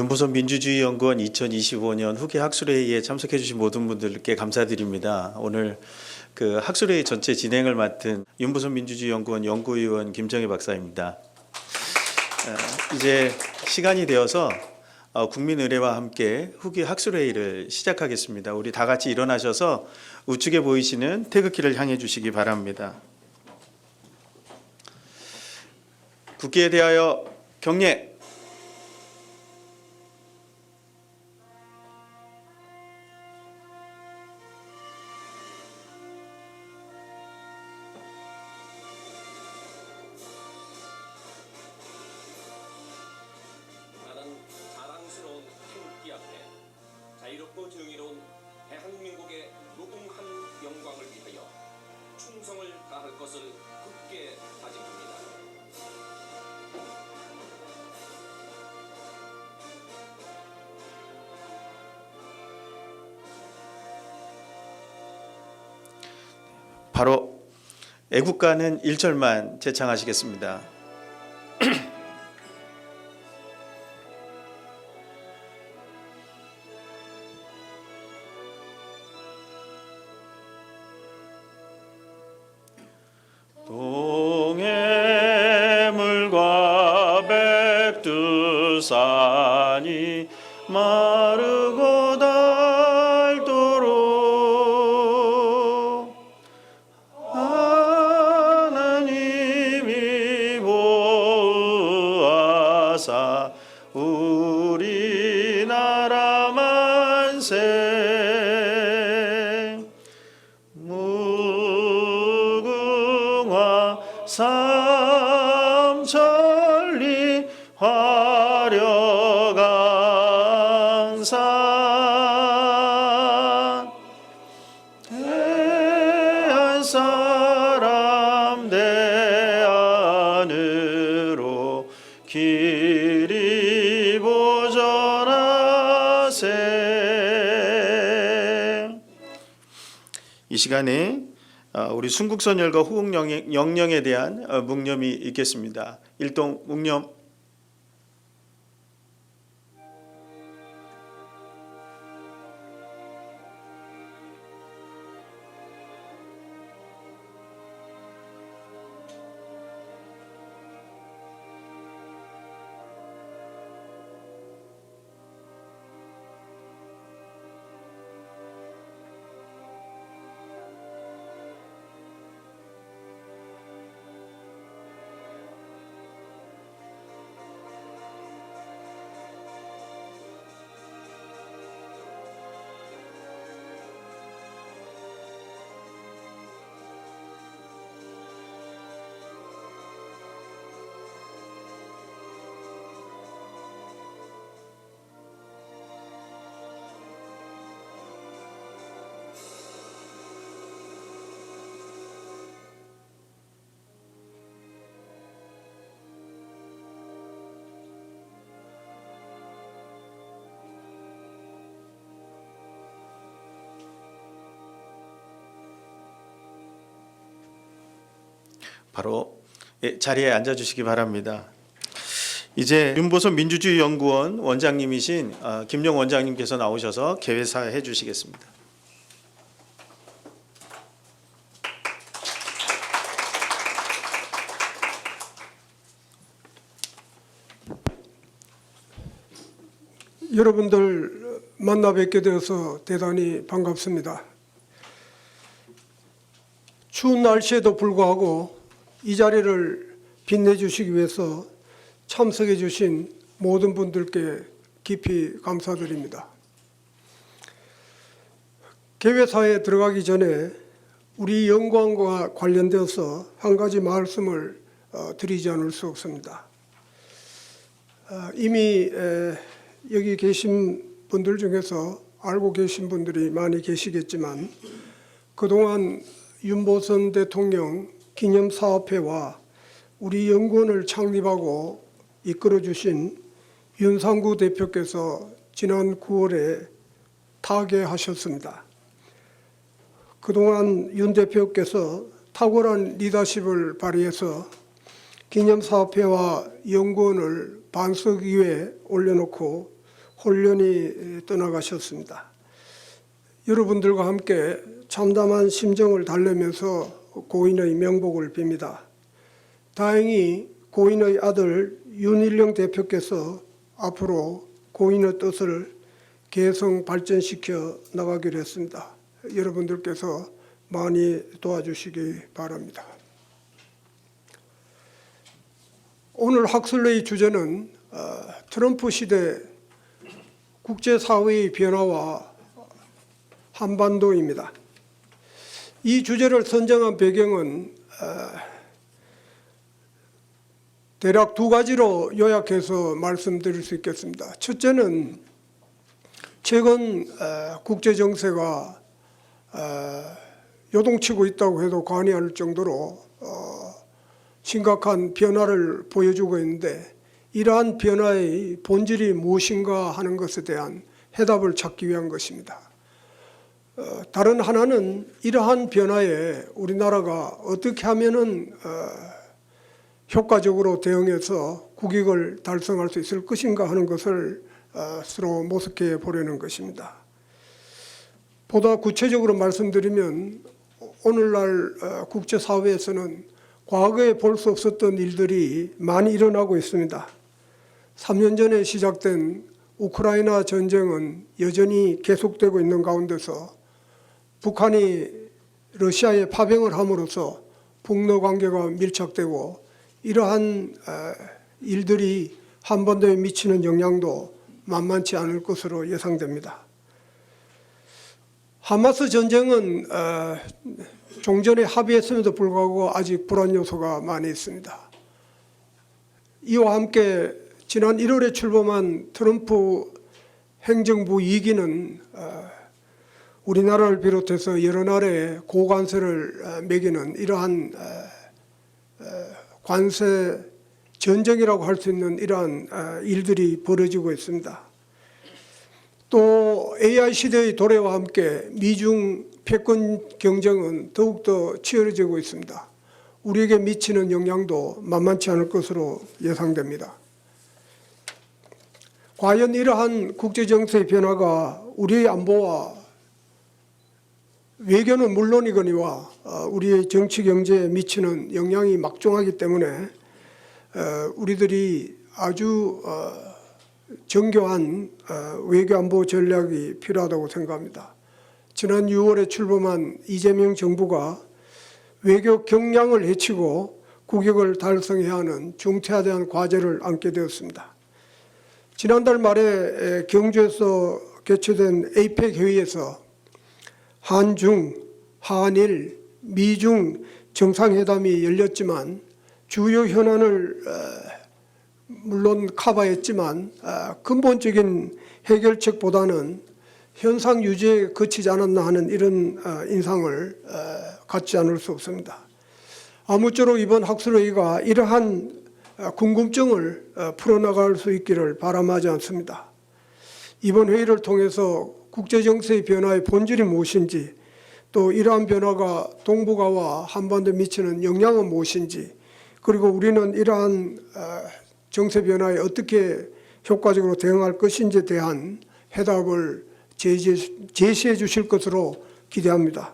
윤보선 민주주의연구원 2025년 후기 학술회의에 참석해 주신 모든 분들께 감사드립니다. 오늘 그 학술회의 전체 진행을 맡은 윤보선 민주주의연구원 연구위원 김정희 박사입니다. 이제 시간이 되어서 국민의례와 함께 후기 학술회의를 시작하겠습니다. 우리 다 같이 일어나셔서 우측에 보이시는 태극기를 향해 주시기 바랍니다. 국기에 대하여 경례. 자랑스러운 태극기 앞에 자유롭고 정의로운 대한민국의 무궁한 영광을 위하여 충성을 다할 것을 굳게 다짐합니다. 바로 애국가는 1절만 제창하시겠습니다. 동해물과 백두산이 마르고 닳도록 하나님이 보호하사 우리나라 만세 삼천리 화려강산 대한 사람 대안으로 길이 보전하세. 이 시간에 우리 순국선열과 후국영령에 대한 묵념이 있겠습니다. 일동 묵념. 바로 자리에 앉아주시기 바랍니다. 이제 윤보선 민주주의연구원 원장님이신 김용 원장님께서 나오셔서 개회사해 주시겠습니다. 여러분들 만나 뵙게 되어서 대단히 반갑습니다. 추운 날씨에도 불구하고 이 자리를 빛내주시기 위해서 참석해 주신 모든 분들께 깊이 감사드립니다. 개회사에 들어가기 전에 우리 연구원과 관련되어서 한 가지 말씀을 드리지 않을 수 없습니다. 이미 여기 계신 분들 중에서 알고 계신 분들이 많이 계시겠지만 그동안 윤보선 대통령 기념사업회와 우리 연구원을 창립하고 이끌어주신 윤상구 대표께서 지난 9월에 타계하셨습니다. 그동안 윤 대표께서 탁월한 리더십을 발휘해서 기념사업회와 연구원을 반석 위에 올려놓고 홀련히 떠나가셨습니다. 여러분들과 함께 참담한 심정을 달래면서 고인의 명복을 빕니다. 다행히 고인의 아들 윤일령 대표께서 앞으로 고인의 뜻을 개성 발전시켜 나가기로 했습니다. 여러분들께서 많이 도와주시기 바랍니다. 오늘 학술회의 주제는 트럼프 시대 국제사회의 변화와 한반도입니다. 이 주제를 선정한 배경은 대략 두 가지로 요약해서 말씀드릴 수 있겠습니다. 첫째는 최근 국제 정세가 요동치고 있다고 해도 과언할 정도로 심각한 변화를 보여주고 있는데, 이러한 변화의 본질이 무엇인가 하는 것에 대한 해답을 찾기 위한 것입니다. 다른 하나는 이러한 변화에 우리나라가 어떻게 하면은 효과적으로 대응해서 국익을 달성할 수 있을 것인가 하는 것을 서로 모색해 보려는 것입니다. 보다 구체적으로 말씀드리면 오늘날 국제사회에서는 과거에 볼 수 없었던 일들이 많이 일어나고 있습니다. 3년 전에 시작된 우크라이나 전쟁은 여전히 계속되고 있는 가운데서 북한이 러시아에 파병을 함으로써 북러 관계가 밀착되고, 이러한 일들이 한반도에 미치는 영향도 만만치 않을 것으로 예상됩니다. 하마스 전쟁은 종전에 합의했음에도 불구하고 아직 불안 요소가 많이 있습니다. 이와 함께 지난 1월에 출범한 트럼프 행정부 2기는 우리나라를 비롯해서 여러 나라에 고관세를 매기는 이러한 관세 전쟁이라고 할 수 있는 이러한 일들이 벌어지고 있습니다. 또 AI 시대의 도래와 함께 미중 패권 경쟁은 더욱더 치열해지고 있습니다. 우리에게 미치는 영향도 만만치 않을 것으로 예상됩니다. 과연 이러한 국제정세의 변화가 우리의 안보와 외교는 물론이거니와 우리의 정치 경제에 미치는 영향이 막중하기 때문에 우리들이 아주 정교한 외교 안보 전략이 필요하다고 생각합니다. 지난 6월에 출범한 이재명 정부가 외교 역량을 헤치고 국익을 달성해야 하는 중대한 과제를 안게 되었습니다. 지난달 말에 경주에서 개최된 에이펙 회의에서 한중, 한일, 미중 정상회담이 열렸지만 주요 현안을 물론 커버했지만 근본적인 해결책보다는 현상 유지에 그치지 않았나 하는 이런 인상을 갖지 않을 수 없습니다. 아무쪼록 이번 학술회의가 이러한 궁금증을 풀어나갈 수 있기를 바람하지 않습니다. 이번 회의를 통해서 국제정세의 변화의 본질이 무엇인지, 또 이러한 변화가 동북아와 한반도에 미치는 영향은 무엇인지, 그리고 우리는 이러한 정세 변화에 어떻게 효과적으로 대응할 것인지에 대한 해답을 제시해 주실 것으로 기대합니다.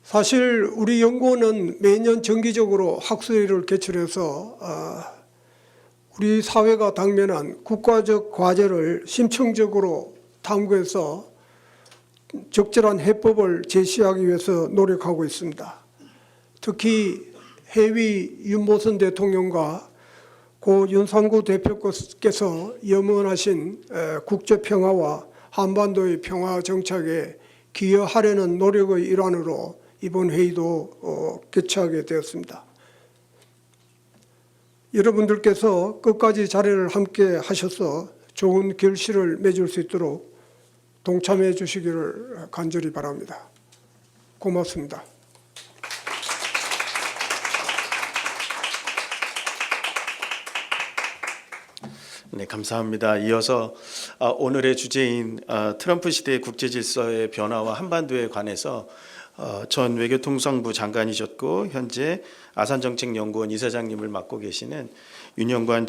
사실 우리 연구원은 매년 정기적으로 학술회의를 개최해서 우리 사회가 당면한 국가적 과제를 심층적으로 탐구해서 적절한 해법을 제시하기 위해서 노력하고 있습니다. 특히 해위 윤보선 대통령과 고 윤상구 대표께서 염원하신 국제평화와 한반도의 평화 정착에 기여하려는 노력의 일환으로 이번 회의도 개최하게 되었습니다. 여러분들께서 끝까지 자리를 함께 하셔서 좋은 결실을 맺을 수 있도록 동참해 주시기를 간절히 바랍니다. 고맙습니다. 네, 감사합니다. 이어서 오늘의 주제인 트럼프 시대의 국제 질서의 변화와 한반도에 관해서 전 외교통상부 장관이셨고 현재 아산정책연구원 이사장님을 맡고 계시는 윤영관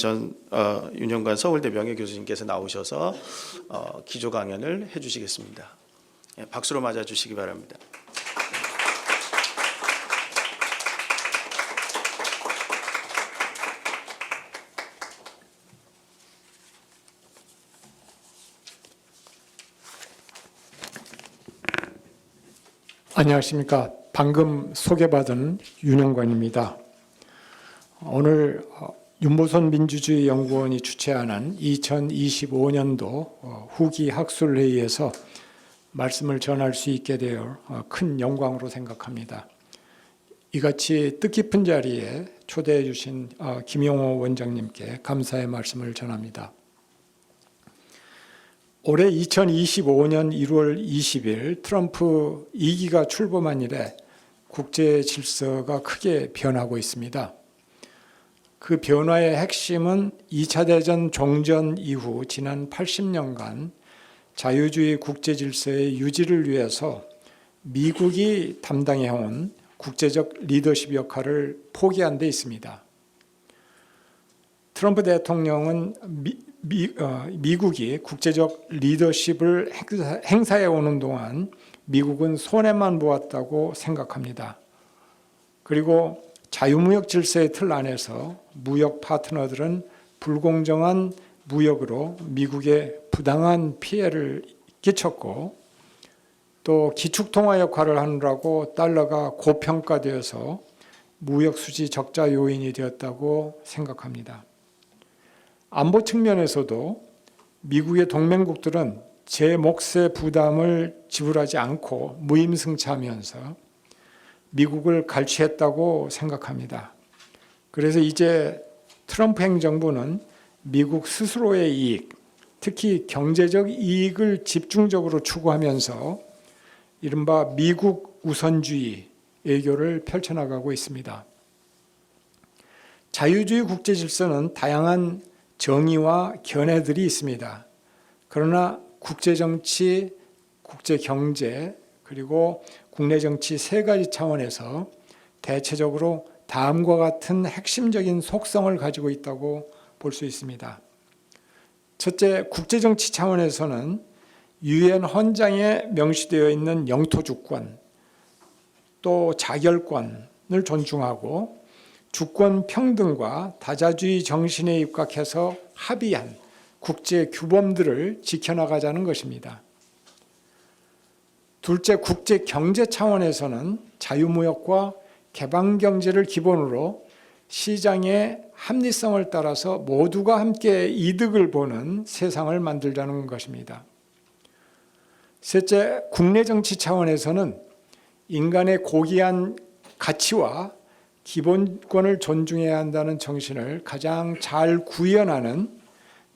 서울대 명예교수님께서 나오셔서 기조 강연을 해주시겠습니다. 예, 박수로 맞아주시기 바랍니다. 안녕하십니까. 방금 소개받은 윤영관입니다. 오늘 윤보선 민주주의연구원이 주최하는 2025년도 후기 학술회의에서 말씀을 전할 수 있게 되어 큰 영광으로 생각합니다. 이같이 뜻깊은 자리에 초대해 주신 김용호 원장님께 감사의 말씀을 전합니다. 올해 2025년 1월 20일 트럼프 2기가 출범한 이래 국제 질서가 크게 변하고 있습니다. 그 변화의 핵심은 2차 대전 종전 이후 지난 80년간 자유주의 국제 질서의 유지를 위해서 미국이 담당해온 국제적 리더십 역할을 포기한 데 있습니다. 트럼프 대통령은 미국이 국제적 리더십을 행사해 오는 동안 미국은 손해만 보았다고 생각합니다. 그리고 자유무역 질서의 틀 안에서 무역 파트너들은 불공정한 무역으로 미국에 부당한 피해를 끼쳤고 또 기축통화 역할을 하느라고 달러가 고평가되어서 무역 수지 적자 요인이 되었다고 생각합니다. 안보 측면에서도 미국의 동맹국들은 제 몫의 부담을 지불하지 않고 무임승차하면서 미국을 갈취했다고 생각합니다. 그래서 이제 트럼프 행정부는 미국 스스로의 이익, 특히 경제적 이익을 집중적으로 추구하면서 이른바 미국 우선주의 외교를 펼쳐나가고 있습니다. 자유주의 국제 질서는 다양한 정의와 견해들이 있습니다. 그러나 국제정치, 국제경제, 그리고 국내 정치 세 가지 차원에서 대체적으로 다음과 같은 핵심적인 속성을 가지고 있다고 볼 수 있습니다. 첫째, 국제정치 차원에서는 유엔 헌장에 명시되어 있는 영토 주권, 또 자결권을 존중하고 주권 평등과 다자주의 정신에 입각해서 합의한 국제 규범들을 지켜나가자는 것입니다. 둘째, 국제 경제 차원에서는 자유무역과 개방경제를 기본으로 시장의 합리성을 따라서 모두가 함께 이득을 보는 세상을 만들자는 것입니다. 셋째, 국내 정치 차원에서는 인간의 고귀한 가치와 기본권을 존중해야 한다는 정신을 가장 잘 구현하는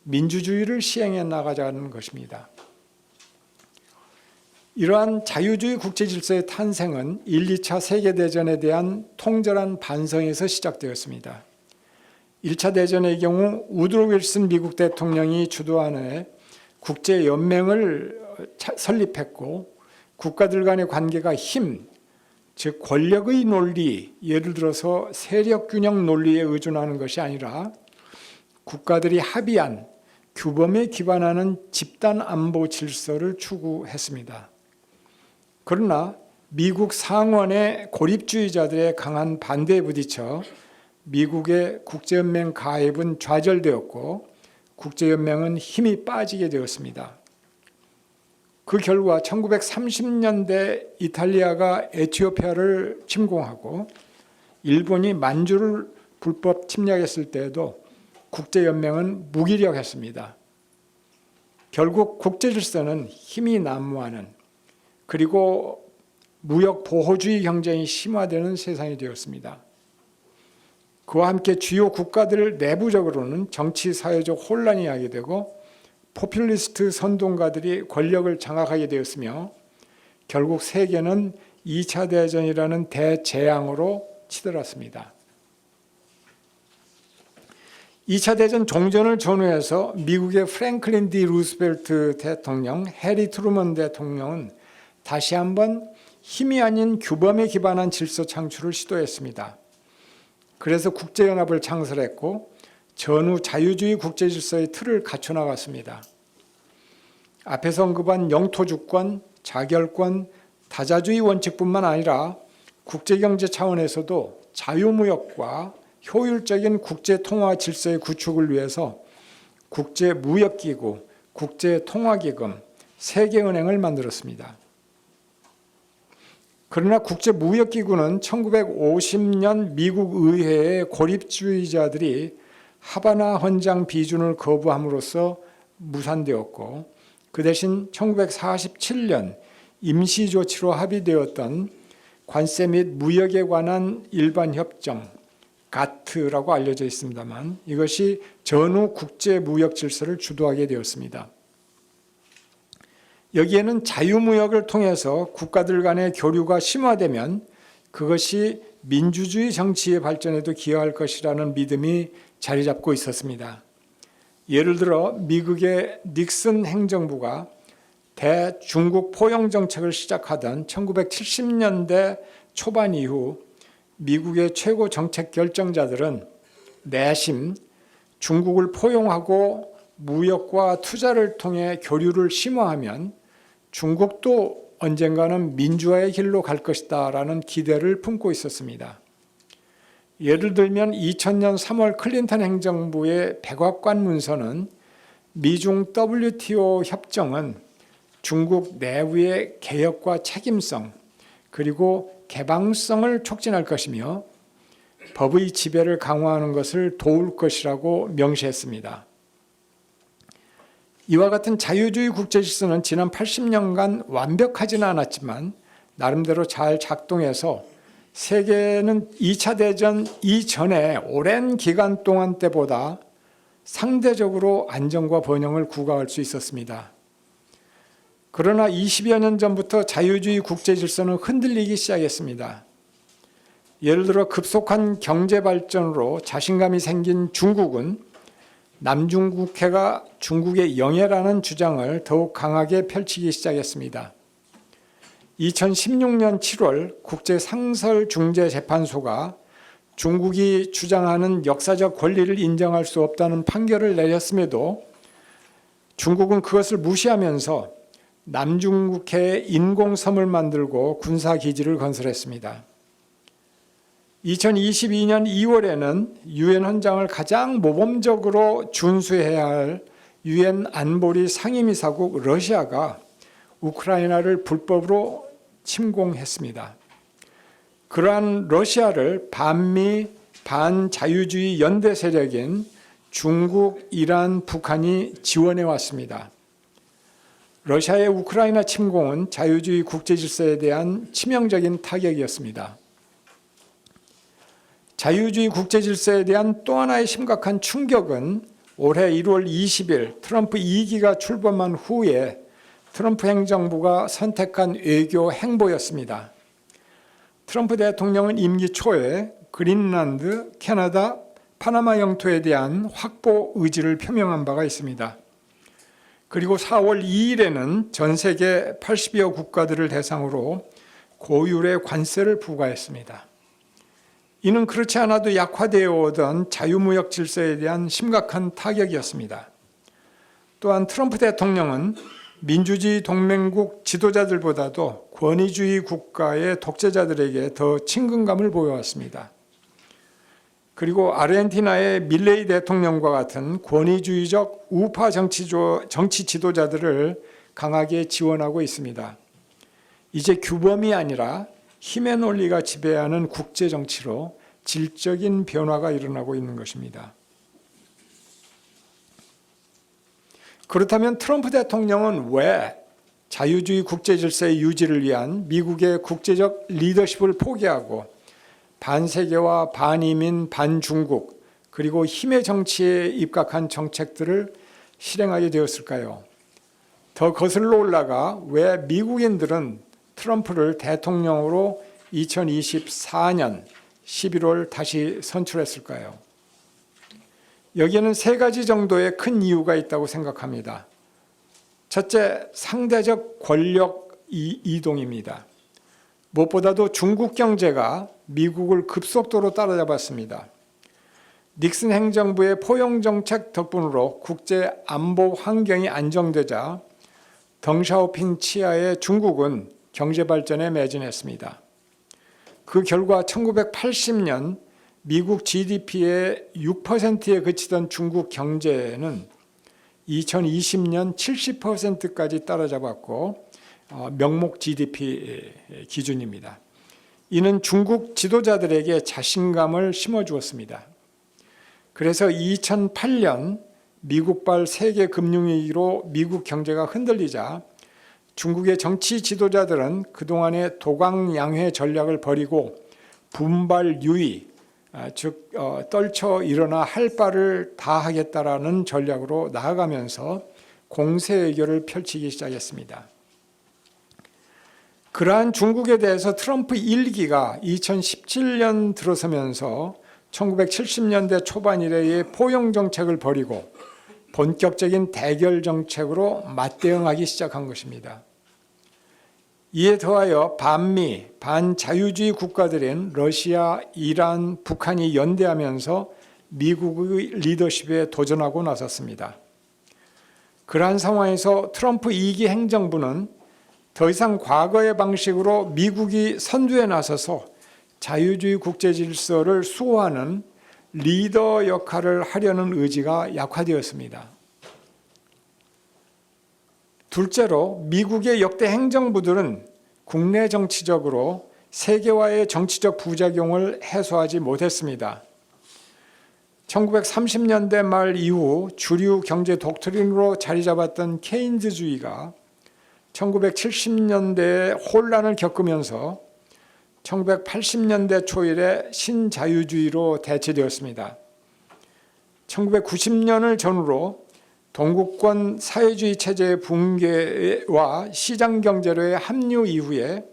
민주주의를 시행해 나가자는 것입니다. 이러한 자유주의 국제 질서의 탄생은 1, 2차 세계대전에 대한 통절한 반성에서 시작되었습니다. 1차 대전의 경우 우드로 윌슨 미국 대통령이 주도하는 국제연맹을 설립했고 국가들 간의 관계가 힘, 즉 권력의 논리, 예를 들어서 세력균형 논리에 의존하는 것이 아니라 국가들이 합의한 규범에 기반하는 집단 안보 질서를 추구했습니다. 그러나 미국 상원의 고립주의자들의 강한 반대에 부딪혀 미국의 국제연맹 가입은 좌절되었고 국제연맹은 힘이 빠지게 되었습니다. 그 결과 1930년대 이탈리아가 에티오피아를 침공하고 일본이 만주를 불법 침략했을 때에도 국제연맹은 무기력했습니다. 결국 국제질서는 힘이 난무하는 그리고 무역 보호주의 경쟁이 심화되는 세상이 되었습니다. 그와 함께 주요 국가들 내부적으로는 정치 사회적 혼란이 하게 되고 포퓰리스트 선동가들이 권력을 장악하게 되었으며 결국 세계는 2차 대전이라는 대재앙으로 치달았습니다. 2차 대전 종전을 전후해서 미국의 프랭클린 D 루스벨트 대통령, 해리 트루먼 대통령은 다시 한번 힘이 아닌 규범에 기반한 질서 창출을 시도했습니다. 그래서 국제연합을 창설했고 전후 자유주의 국제질서의 틀을 갖춰나갔습니다. 앞에서 언급한 영토주권, 자결권, 다자주의 원칙뿐만 아니라 국제경제 차원에서도 자유무역과 효율적인 국제통화 질서의 구축을 위해서 국제무역기구, 국제통화기금, 세계은행을 만들었습니다. 그러나 국제무역기구는 1950년 미국 의회의 고립주의자들이 하바나 헌장 비준을 거부함으로써 무산되었고 그 대신 1947년 임시조치로 합의되었던 관세 및 무역에 관한 일반협정 가트라고 알려져 있습니다만 이것이 전후 국제무역 질서를 주도하게 되었습니다. 여기에는 자유무역을 통해서 국가들 간의 교류가 심화되면 그것이 민주주의 정치의 발전에도 기여할 것이라는 믿음이 자리 잡고 있었습니다. 예를 들어 미국의 닉슨 행정부가 대중국 포용 정책을 시작하던 1970년대 초반 이후 미국의 최고 정책 결정자들은 내심 중국을 포용하고 무역과 투자를 통해 교류를 심화하면 중국도 언젠가는 민주화의 길로 갈 것이다라는 기대를 품고 있었습니다. 예를 들면 2000년 3월 클린턴 행정부의 백악관 문서는 미중 WTO 협정은 중국 내부의 개혁과 책임성 그리고 개방성을 촉진할 것이며 법의 지배를 강화하는 것을 도울 것이라고 명시했습니다. 이와 같은 자유주의 국제질서는 지난 80년간 완벽하지는 않았지만 나름대로 잘 작동해서 세계는 2차 대전 이전에 오랜 기간 동안 때보다 상대적으로 안정과 번영을 구가할 수 있었습니다. 그러나 20여 년 전부터 자유주의 국제질서는 흔들리기 시작했습니다. 예를 들어 급속한 경제 발전으로 자신감이 생긴 중국은 남중국해가 중국의 영해라는 주장을 더욱 강하게 펼치기 시작했습니다. 2016년 7월 국제상설중재재판소가 중국이 주장하는 역사적 권리를 인정할 수 없다는 판결을 내렸음에도 중국은 그것을 무시하면서 남중국해에 인공섬을 만들고 군사기지를 건설했습니다. 2022년 2월에는 유엔 헌장을 가장 모범적으로 준수해야 할 유엔 안보리 상임이사국 러시아가 우크라이나를 불법으로 침공했습니다. 그러한 러시아를 반미, 반자유주의 연대 세력인 중국, 이란, 북한이 지원해 왔습니다. 러시아의 우크라이나 침공은 자유주의 국제질서에 대한 치명적인 타격이었습니다. 자유주의 국제질서에 대한 또 하나의 심각한 충격은 올해 1월 20일 트럼프 2기가 출범한 후에 트럼프 행정부가 선택한 외교 행보였습니다. 트럼프 대통령은 임기 초에 그린란드, 캐나다, 파나마 영토에 대한 확보 의지를 표명한 바가 있습니다. 그리고 4월 2일에는 전 세계 80여 국가들을 대상으로 고율의 관세를 부과했습니다. 이는 그렇지 않아도 약화되어 오던 자유무역 질서에 대한 심각한 타격이었습니다. 또한 트럼프 대통령은 민주주의 동맹국 지도자들보다도 권위주의 국가의 독재자들에게 더 친근감을 보여왔습니다. 그리고 아르헨티나의 밀레이 대통령과 같은 권위주의적 우파 정치 지도자들을 강하게 지원하고 있습니다. 이제 규범이 아니라 힘의 논리가 지배하는 국제정치로 질적인 변화가 일어나고 있는 것입니다. 그렇다면 트럼프 대통령은 왜 자유주의 국제질서의 유지를 위한 미국의 국제적 리더십을 포기하고 반세계와 반이민, 반중국 그리고 힘의 정치에 입각한 정책들을 실행하게 되었을까요? 더 거슬러 올라가 왜 미국인들은 트럼프를 대통령으로 2024년 11월 다시 선출했을까요? 여기에는 세 가지 정도의 큰 이유가 있다고 생각합니다. 첫째, 상대적 권력 이동입니다. 무엇보다도 중국 경제가 미국을 급속도로 따라잡았습니다. 닉슨 행정부의 포용 정책 덕분으로 국제 안보 환경이 안정되자 덩샤오핑 치하의 중국은 경제 발전에 매진했습니다. 그 결과 1980년 미국 GDP의 6%에 그치던 중국 경제는 2020년 70%까지 따라잡았고 명목 GDP 기준입니다. 이는 중국 지도자들에게 자신감을 심어주었습니다. 그래서 2008년 미국발 세계 금융위기로 미국 경제가 흔들리자 중국의 정치 지도자들은 그동안의 도광양회 전략을 버리고 분발 유의, 즉 떨쳐 일어나 할 바를 다 하겠다라는 전략으로 나아가면서 공세 외교를 펼치기 시작했습니다. 그러한 중국에 대해서 트럼프 1기가 2017년 들어서면서 1970년대 초반 이래의 포용 정책을 버리고 본격적인 대결 정책으로 맞대응하기 시작한 것입니다. 이에 더하여 반미, 반자유주의 국가들인 러시아, 이란, 북한이 연대하면서 미국의 리더십에 도전하고 나섰습니다. 그러한 상황에서 트럼프 2기 행정부는 더 이상 과거의 방식으로 미국이 선두에 나서서 자유주의 국제 질서를 수호하는 리더 역할을 하려는 의지가 약화되었습니다. 둘째로 미국의 역대 행정부들은 국내 정치적으로 세계화의 정치적 부작용을 해소하지 못했습니다. 1930년대 말 이후 주류 경제 독트린으로 자리 잡았던 케인즈주의가 1970년대에 혼란을 겪으면서 1980년대 초일에 신자유주의로 대체되었습니다. 1990년을 전후로 동구권 사회주의 체제의 붕괴와 시장경제로의 합류 이후에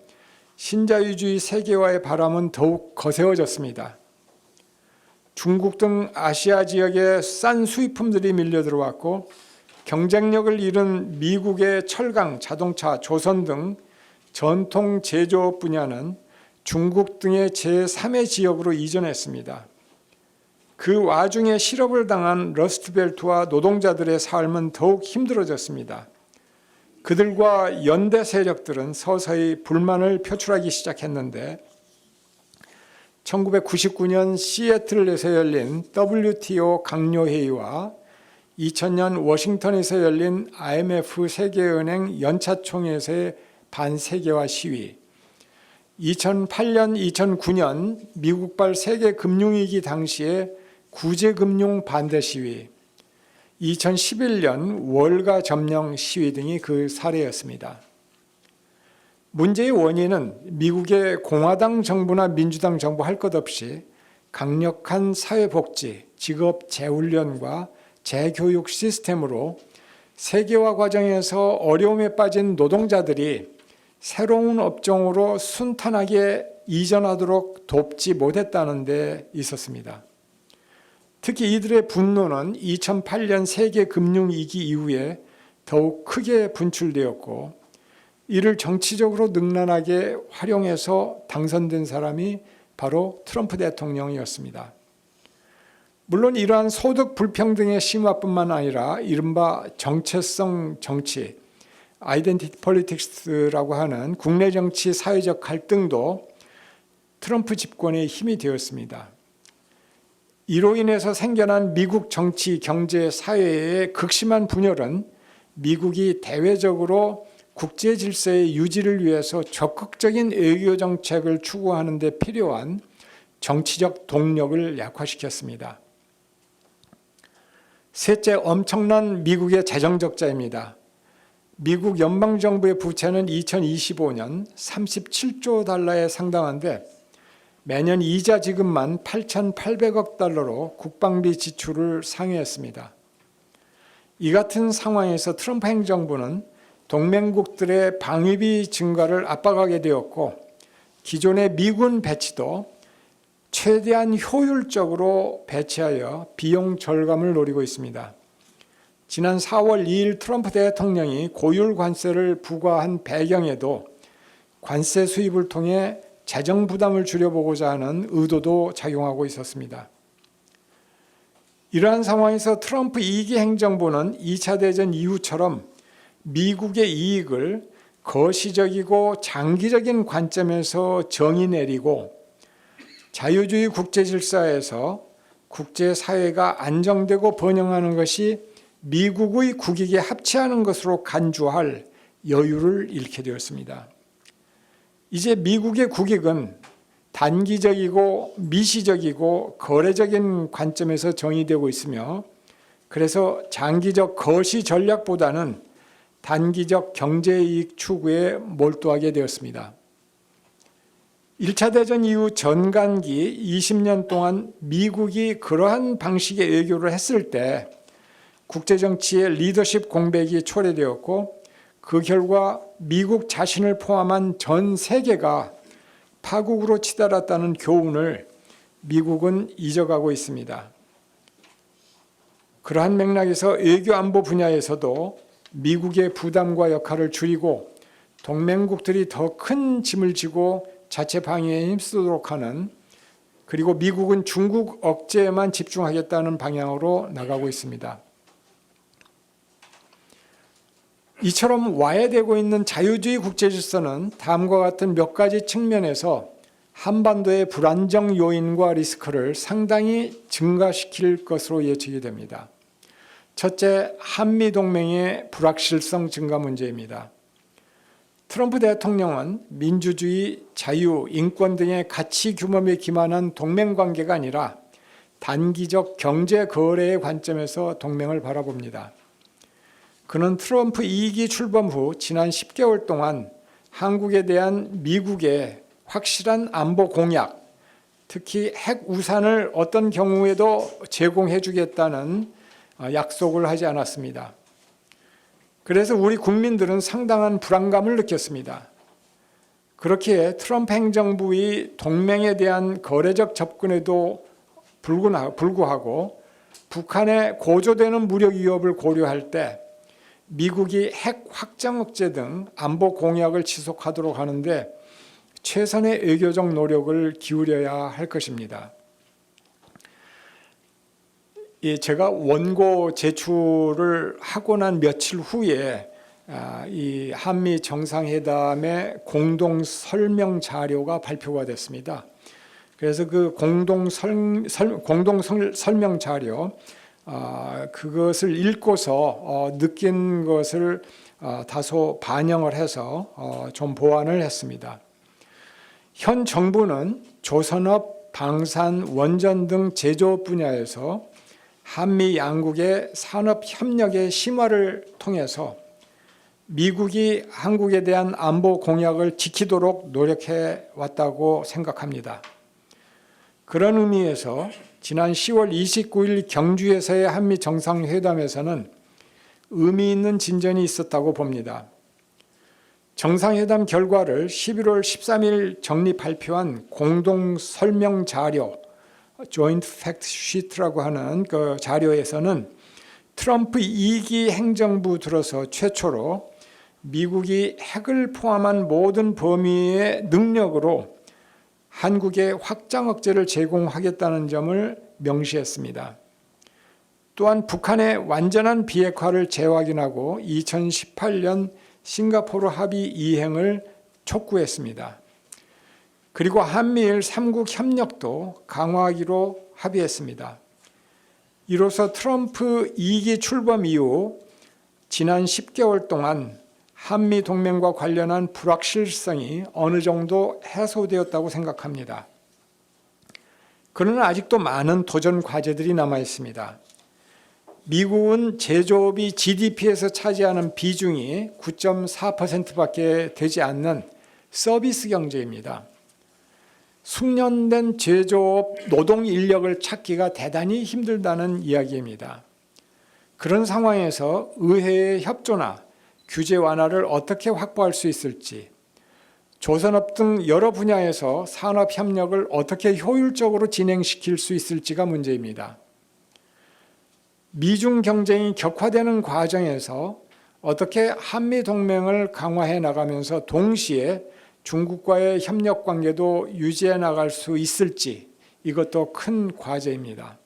신자유주의 세계화의 바람은 더욱 거세어졌습니다. 중국 등 아시아 지역에 싼 수입품들이 밀려 들어왔고 경쟁력을 잃은 미국의 철강, 자동차, 조선 등 전통 제조업 분야는 중국 등의 제3의 지역으로 이전했습니다. 그 와중에 실업을 당한 러스트벨트와 노동자들의 삶은 더욱 힘들어졌습니다. 그들과 연대 세력들은 서서히 불만을 표출하기 시작했는데 1999년 시애틀에서 열린 WTO 강요회의와 2000년 워싱턴에서 열린 IMF 세계은행 연차총회에서의 반세계화 시위, 2008년, 2009년 미국발 세계 금융위기 당시에 구제금융 반대 시위, 2011년 월가 점령 시위 등이 그 사례였습니다. 문제의 원인은 미국의 공화당 정부나 민주당 정부 할 것 없이 강력한 사회복지, 직업 재훈련과 재교육 시스템으로 세계화 과정에서 어려움에 빠진 노동자들이 새로운 업종으로 순탄하게 이전하도록 돕지 못했다는 데 있었습니다. 특히 이들의 분노는 2008년 세계 금융위기 이후에 더욱 크게 분출되었고 이를 정치적으로 능란하게 활용해서 당선된 사람이 바로 트럼프 대통령이었습니다. 물론 이러한 소득 불평등의 심화뿐만 아니라 이른바 정체성 정치, 아이덴티티 폴리틱스라고 하는 국내 정치 사회적 갈등도 트럼프 집권의 힘이 되었습니다. 이로 인해서 생겨난 미국 정치, 경제, 사회의 극심한 분열은 미국이 대외적으로 국제 질서의 유지를 위해서 적극적인 외교 정책을 추구하는 데 필요한 정치적 동력을 약화시켰습니다. 셋째, 엄청난 미국의 재정 적자입니다. 미국 연방정부의 부채는 2025년 37조 달러에 상당한데 매년 이자 지급만 8,800억 달러로 국방비 지출을 상회했습니다. 이 같은 상황에서 트럼프 행정부는 동맹국들의 방위비 증가를 압박하게 되었고 기존의 미군 배치도 최대한 효율적으로 배치하여 비용 절감을 노리고 있습니다. 지난 4월 2일 트럼프 대통령이 고율 관세를 부과한 배경에도 관세 수입을 통해 재정 부담을 줄여보고자 하는 의도도 작용하고 있었습니다. 이러한 상황에서 트럼프 2기 행정부는 2차 대전 이후처럼 미국의 이익을 거시적이고 장기적인 관점에서 정의 내리고 자유주의 국제 질서에서 국제사회가 안정되고 번영하는 것이 미국의 국익에 합치하는 것으로 간주할 여유를 잃게 되었습니다. 이제 미국의 국익은 단기적이고 미시적이고 거래적인 관점에서 정의되고 있으며 그래서 장기적 거시 전략보다는 단기적 경제이익 추구에 몰두하게 되었습니다. 1차 대전 이후 전간기 20년 동안 미국이 그러한 방식의 외교를 했을 때 국제정치의 리더십 공백이 초래되었고 그 결과 미국 자신을 포함한 전 세계가 파국으로 치달았다는 교훈을 미국은 잊어가고 있습니다. 그러한 맥락에서 외교 안보 분야에서도 미국의 부담과 역할을 줄이고 동맹국들이 더 큰 짐을 지고 자체 방위에 힘쓰도록 하는, 그리고 미국은 중국 억제에만 집중하겠다는 방향으로 나가고 있습니다. 이처럼 와해되고 있는 자유주의 국제질서는 다음과 같은 몇 가지 측면에서 한반도의 불안정 요인과 리스크를 상당히 증가시킬 것으로 예측이 됩니다. 첫째, 한미동맹의 불확실성 증가 문제입니다. 트럼프 대통령은 민주주의, 자유, 인권 등의 가치 규범에 기반한 동맹관계가 아니라 단기적 경제 거래의 관점에서 동맹을 바라봅니다. 그는 트럼프 2기 출범 후 지난 10개월 동안 한국에 대한 미국의 확실한 안보 공약, 특히 핵 우산을 어떤 경우에도 제공해 주겠다는 약속을 하지 않았습니다. 그래서 우리 국민들은 상당한 불안감을 느꼈습니다. 그렇기에 트럼프 행정부의 동맹에 대한 거래적 접근에도 불구하고 북한의 고조되는 무력 위협을 고려할 때 미국이 핵 확장 억제 등 안보 공약을 지속하도록 하는데 최선의 외교적 노력을 기울여야 할 것입니다. 제가 원고 제출을 하고 난 며칠 후에 이 한미 정상회담의 공동 설명 자료가 발표가 됐습니다. 그래서 그 공동 설명 자료 그것을 읽고서 느낀 것을 다소 반영을 해서 좀 보완을 했습니다. 현 정부는 조선업, 방산, 원전 등 제조업 분야에서 한미 양국의 산업 협력의 심화를 통해서 미국이 한국에 대한 안보 공약을 지키도록 노력해 왔다고 생각합니다. 그런 의미에서 지난 10월 29일 경주에서의 한미 정상회담에서는 의미 있는 진전이 있었다고 봅니다. 정상회담 결과를 11월 13일 정리 발표한 공동 설명 자료 Joint Fact Sheet라고 하는 그 자료에서는 트럼프 2기 행정부 들어서 최초로 미국이 핵을 포함한 모든 범위의 능력으로 한국에 확장 억제를 제공하겠다는 점을 명시했습니다. 또한 북한의 완전한 비핵화를 재확인하고 2018년 싱가포르 합의 이행을 촉구했습니다. 그리고 한미일 3국 협력도 강화하기로 합의했습니다. 이로써 트럼프 2기 출범 이후 지난 10개월 동안 한미 동맹과 관련한 불확실성이 어느 정도 해소되었다고 생각합니다. 그러나 아직도 많은 도전 과제들이 남아 있습니다. 미국은 제조업이 GDP에서 차지하는 비중이 9.4%밖에 되지 않는 서비스 경제입니다. 숙련된 제조업 노동 인력을 찾기가 대단히 힘들다는 이야기입니다. 그런 상황에서 의회의 협조나 규제 완화를 어떻게 확보할 수 있을지, 조선업 등 여러 분야에서 산업 협력을 어떻게 효율적으로 진행시킬 수 있을지가 문제입니다. 미중 경쟁이 격화되는 과정에서 어떻게 한미 동맹을 강화해 나가면서 동시에 중국과의 협력 관계도 유지해 나갈 수 있을지 이것도 큰 과제입니다.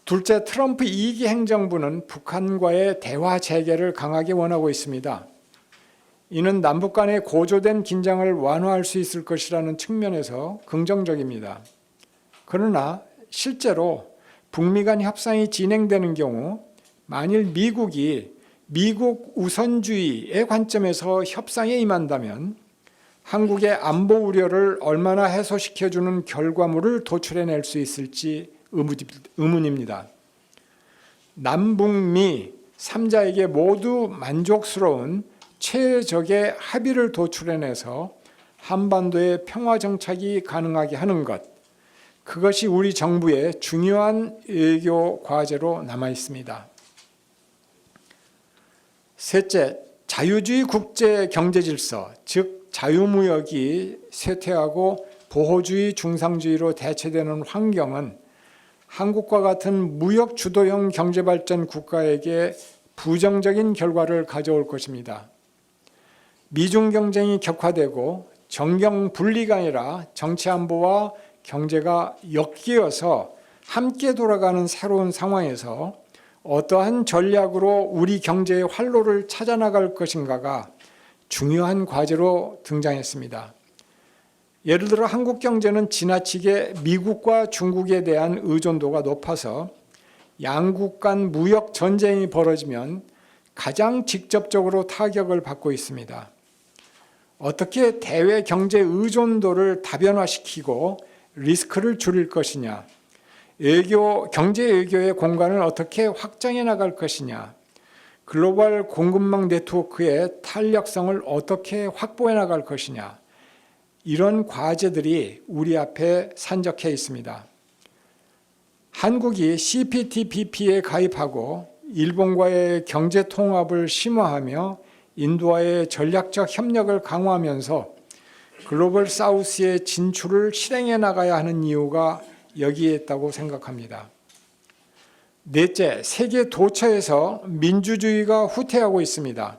둘째, 트럼프 2기 행정부는 북한과의 대화 재개를 강하게 원하고 있습니다. 이는 남북 간의 고조된 긴장을 완화할 수 있을 것이라는 측면에서 긍정적입니다. 그러나 실제로 북미 간 협상이 진행되는 경우 만일 미국이 미국 우선주의의 관점에서 협상에 임한다면 한국의 안보 우려를 얼마나 해소시켜주는 결과물을 도출해낼 수 있을지 의문입니다. 남북미 3자에게 모두 만족스러운 최적의 합의를 도출해내서 한반도의 평화 정착이 가능하게 하는 것, 그것이 우리 정부의 중요한 외교 과제로 남아 있습니다. 셋째, 자유주의 국제 경제 질서, 즉 자유무역이 쇠퇴하고 보호주의 중상주의로 대체되는 환경은 한국과 같은 무역 주도형 경제발전 국가에게 부정적인 결과를 가져올 것입니다. 미중 경쟁이 격화되고 정경 분리가 아니라 정치 안보와 경제가 엮여서 함께 돌아가는 새로운 상황에서 어떠한 전략으로 우리 경제의 활로를 찾아나갈 것인가가 중요한 과제로 등장했습니다. 예를 들어 한국 경제는 지나치게 미국과 중국에 대한 의존도가 높아서 양국 간 무역 전쟁이 벌어지면 가장 직접적으로 타격을 받고 있습니다. 어떻게 대외 경제 의존도를 다변화시키고 리스크를 줄일 것이냐, 경제 외교의 공간을 어떻게 확장해 나갈 것이냐, 글로벌 공급망 네트워크의 탄력성을 어떻게 확보해 나갈 것이냐, 이런 과제들이 우리 앞에 산적해 있습니다. 한국이 CPTPP에 가입하고 일본과의 경제 통합을 심화하며 인도와의 전략적 협력을 강화하면서 글로벌 사우스의 진출을 실행해 나가야 하는 이유가 여기에 있다고 생각합니다. 넷째, 세계 도처에서 민주주의가 후퇴하고 있습니다.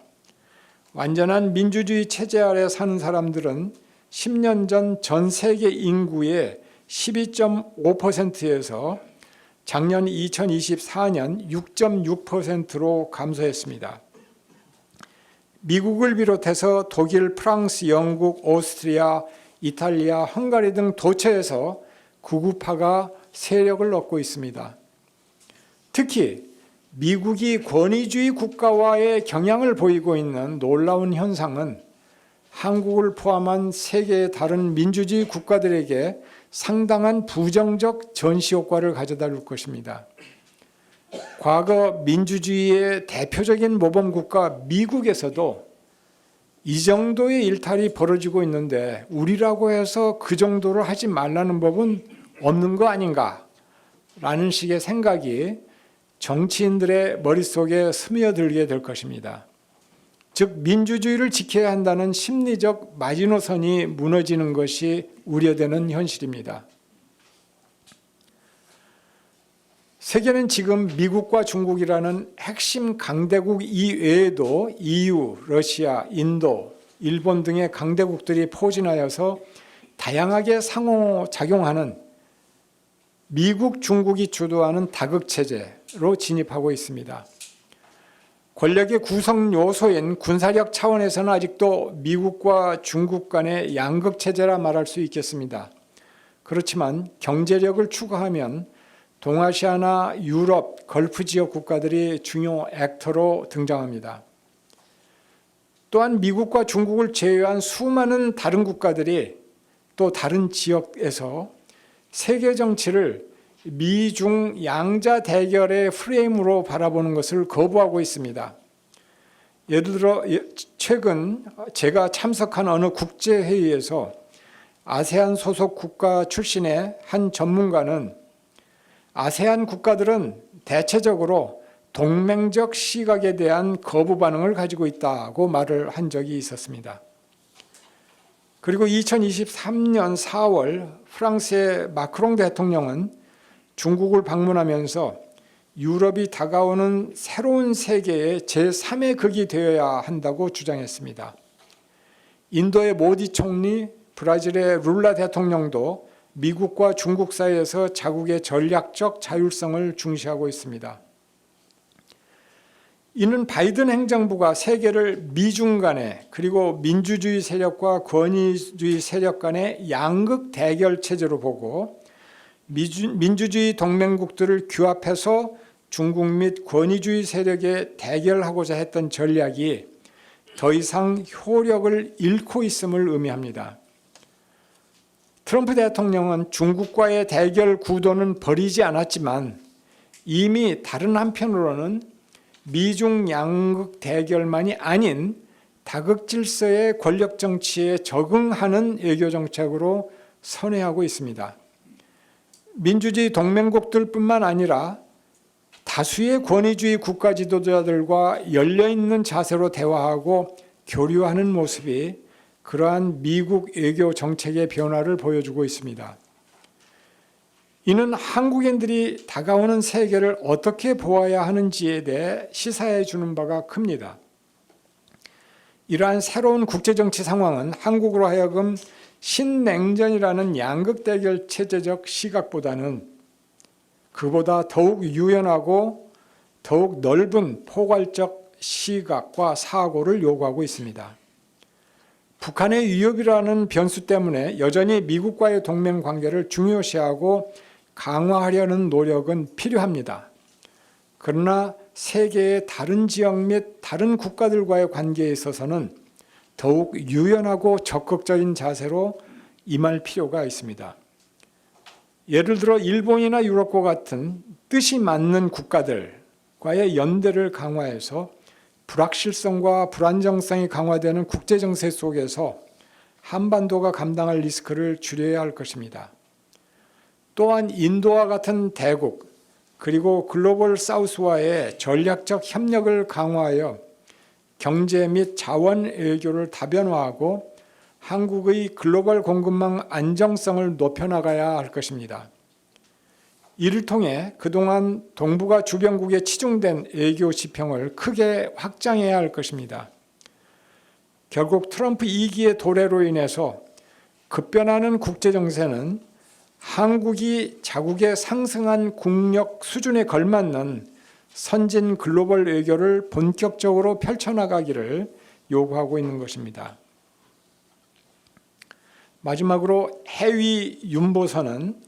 완전한 민주주의 체제 아래 사는 사람들은 10년 전 전 세계 인구의 12.5%에서 작년 2024년 6.6%로 감소했습니다. 미국을 비롯해서 독일, 프랑스, 영국, 오스트리아, 이탈리아, 헝가리 등 도처에서 극우파가 세력을 얻고 있습니다. 특히 미국이 권위주의 국가와의 경향을 보이고 있는 놀라운 현상은 한국을 포함한 세계의 다른 민주주의 국가들에게 상당한 부정적 전시효과를 가져다 줄 것입니다. 과거 민주주의의 대표적인 모범국가 미국에서도 이 정도의 일탈이 벌어지고 있는데 우리라고 해서 그 정도로 하지 말라는 법은 없는 거 아닌가 라는 식의 생각이 정치인들의 머릿속에 스며들게 될 것입니다. 즉 민주주의를 지켜야 한다는 심리적 마지노선이 무너지는 것이 우려되는 현실입니다. 세계는 지금 미국과 중국이라는 핵심 강대국 이외에도 EU, 러시아, 인도, 일본 등의 강대국들이 포진하여서 다양하게 상호작용하는 미국, 중국이 주도하는 다극체제로 진입하고 있습니다. 권력의 구성 요소인 군사력 차원에서는 아직도 미국과 중국 간의 양극체제라 말할 수 있겠습니다. 그렇지만 경제력을 추가하면 동아시아나 유럽, 걸프 지역 국가들이 중요 액터로 등장합니다. 또한 미국과 중국을 제외한 수많은 다른 국가들이 또 다른 지역에서 세계 정치를 미중 양자 대결의 프레임으로 바라보는 것을 거부하고 있습니다. 예를 들어 최근 제가 참석한 어느 국제회의에서 아세안 소속 국가 출신의 한 전문가는 아세안 국가들은 대체적으로 동맹적 시각에 대한 거부 반응을 가지고 있다고 말을 한 적이 있었습니다. 그리고 2023년 4월 프랑스의 마크롱 대통령은 중국을 방문하면서 유럽이 다가오는 새로운 세계의 제3의 극이 되어야 한다고 주장했습니다. 인도의 모디 총리, 브라질의 룰라 대통령도 미국과 중국 사이에서 자국의 전략적 자율성을 중시하고 있습니다. 이는 바이든 행정부가 세계를 미중 간의 그리고 민주주의 세력과 권위주의 세력 간의 양극 대결 체제로 보고 민주주의 동맹국들을 규합해서 중국 및 권위주의 세력에 대결하고자 했던 전략이 더 이상 효력을 잃고 있음을 의미합니다. 트럼프 대통령은 중국과의 대결 구도는 버리지 않았지만 이미 다른 한편으로는 미중 양극 대결만이 아닌 다극 질서의 권력 정치에 적응하는 외교 정책으로 선회하고 있습니다. 민주주의 동맹국들뿐만 아니라 다수의 권위주의 국가 지도자들과 열려있는 자세로 대화하고 교류하는 모습이 그러한 미국 외교 정책의 변화를 보여주고 있습니다. 이는 한국인들이 다가오는 세계를 어떻게 보아야 하는지에 대해 시사해 주는 바가 큽니다. 이러한 새로운 국제정치 상황은 한국으로 하여금 신냉전이라는 양극대결 체제적 시각보다는 그보다 더욱 유연하고 더욱 넓은 포괄적 시각과 사고를 요구하고 있습니다. 북한의 위협이라는 변수 때문에 여전히 미국과의 동맹 관계를 중요시하고 강화하려는 노력은 필요합니다. 그러나 세계의 다른 지역 및 다른 국가들과의 관계에 있어서는 더욱 유연하고 적극적인 자세로 임할 필요가 있습니다. 예를 들어 일본이나 유럽과 같은 뜻이 맞는 국가들과의 연대를 강화해서 불확실성과 불안정성이 강화되는 국제정세 속에서 한반도가 감당할 리스크를 줄여야 할 것입니다. 또한 인도와 같은 대국 그리고 글로벌 사우스와의 전략적 협력을 강화하여 경제 및 자원 외교를 다변화하고 한국의 글로벌 공급망 안정성을 높여나가야 할 것입니다. 이를 통해 그동안 동북아 주변국에 치중된 외교 지평을 크게 확장해야 할 것입니다. 결국 트럼프 2기의 도래로 인해서 급변하는 국제정세는 한국이 자국의 상승한 국력 수준에 걸맞는 선진 글로벌 외교를 본격적으로 펼쳐나가기를 요구하고 있는 것입니다. 마지막으로 해위 윤보선은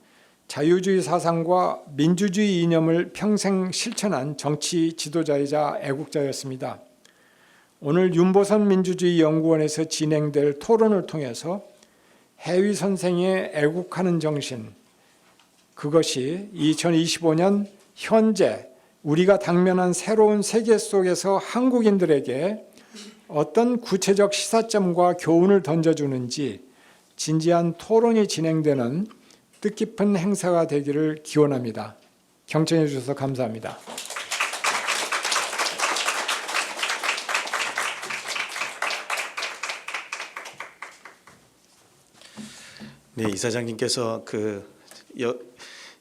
자유주의 사상과 민주주의 이념을 평생 실천한 정치 지도자이자 애국자였습니다. 오늘 윤보선 민주주의 연구원에서 진행될 토론을 통해서 해위 선생의 애국하는 정신, 그것이 2025년 현재 우리가 당면한 새로운 세계 속에서 한국인들에게 어떤 구체적 시사점과 교훈을 던져주는지 진지한 토론이 진행되는 뜻깊은 행사가 되기를 기원합니다. 경청해 주셔서 감사합니다. 네, 이사장님께서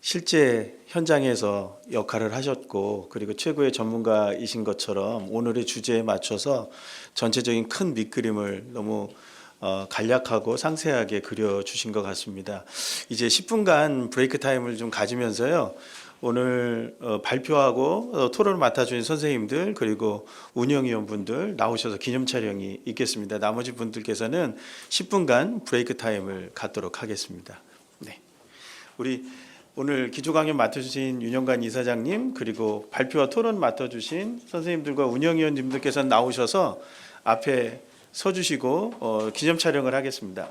실제 현장에서 역할을 하셨고 그리고 최고의 전문가이신 것처럼 오늘의 주제에 맞춰서 전체적인 큰 밑그림을 너무 간략하고 상세하게 그려주신 것 같습니다. 이제 10분간 브레이크 타임을 좀 가지면서요. 오늘 발표하고 토론을 맡아주신 선생님들 그리고 운영위원분들 나오셔서 기념 촬영이 있겠습니다. 나머지 분들께서는 10분간 브레이크 타임을 갖도록 하겠습니다. 네, 우리 오늘 기조 강연 맡아주신 윤영관 이사장님 그리고 발표와 토론 맡아주신 선생님들과 운영위원님들께서 나오셔서 앞에 서주시고 기념 촬영을 하겠습니다.